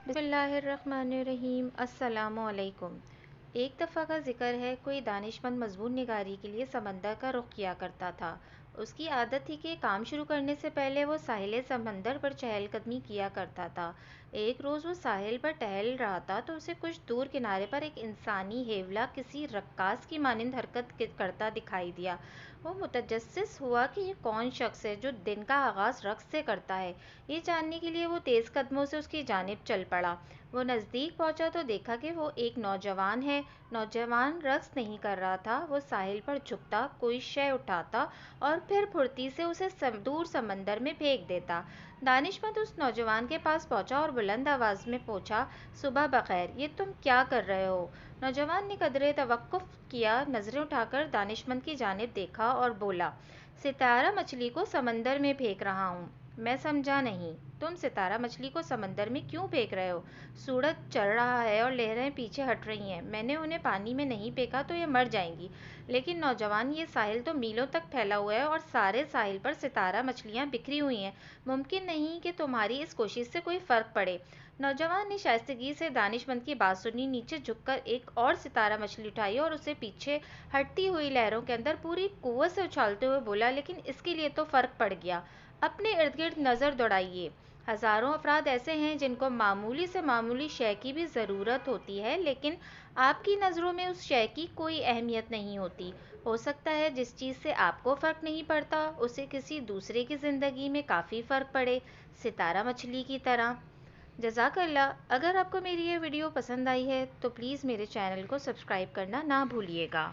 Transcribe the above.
بسم اللہ الرحمن الرحیم۔ السلام علیکم۔ ایک دفعہ کا ذکر ہے، کوئی دانشمند مضمون نگاری کے لیے سمندر کا رخ کیا کرتا تھا۔ اس کی عادت تھی کہ کام شروع کرنے سے پہلے وہ ساحل سمندر پر چہل قدمی کیا کرتا تھا۔ ایک روز وہ ساحل پر ٹہل رہا تھا تو اسے کچھ دور کنارے پر ایک انسانی ہیولا کسی رقاص کی مانند حرکت کرتا دکھائی دیا۔ وہ متجسس ہوا کہ یہ کون شخص ہے جو دن کا آغاز رقص سے کرتا ہے۔ یہ جاننے کے لیے وہ تیز قدموں سے اس کی جانب چل پڑا۔ وہ نزدیک پہنچا تو دیکھا کہ وہ ایک نوجوان ہے۔ نوجوان رقص نہیں کر رہا تھا، وہ ساحل پر جھکتا، کوئی شے اٹھاتا اور پھر پھرتی سے اسے دور سمندر میں پھینک دیتا۔ دانشمند اس نوجوان کے پاس پہنچا اور بلند آواز میں پوچھا، صبح بخیر، یہ تم کیا کر رہے ہو؟ نوجوان نے قدرے توقف کیا، نظریں اٹھا کر دانشمند کی جانب دیکھا اور بولا، ستارہ مچھلی کو سمندر میں پھینک رہا ہوں۔ میں سمجھا نہیں، تم ستارہ مچھلی کو سمندر میں کیوں پھینک رہے ہو؟ سورج چڑھ رہا ہے اور لہریں پیچھے ہٹ رہی ہیں، میں نے انہیں پانی میں نہیں پھینکا تو یہ مر جائیں گی۔ لیکن نوجوان، یہ ساحل تو میلوں تک پھیلا ہوا ہے اور سارے ساحل پر ستارہ مچھلیاں بکھری ہوئی ہیں، ممکن نہیں کہ تمہاری اس کوشش سے کوئی فرق پڑے۔ نوجوان نے شائستگی سے دانشمند کی بات سنی، نیچے جھک کر ایک اور ستارہ مچھلی اٹھائی اور اسے پیچھے ہٹتی ہوئی لہروں کے اندر پوری قوت سے اچھالتے ہوئے بولا، لیکن اس کے لیے تو فرق پڑ گیا۔ اپنے ارد گرد نظر دوڑائیے، ہزاروں افراد ایسے ہیں جن کو معمولی سے معمولی شے کی بھی ضرورت ہوتی ہے، لیکن آپ کی نظروں میں اس شے کی کوئی اہمیت نہیں ہوتی۔ ہو سکتا ہے جس چیز سے آپ کو فرق نہیں پڑتا، اسے کسی دوسرے کی زندگی میں کافی فرق پڑے، ستارہ مچھلی کی طرح۔ جزاک اللہ۔ اگر آپ کو میری یہ ویڈیو پسند آئی ہے تو پلیز میرے چینل کو سبسکرائب کرنا نہ بھولیے گا۔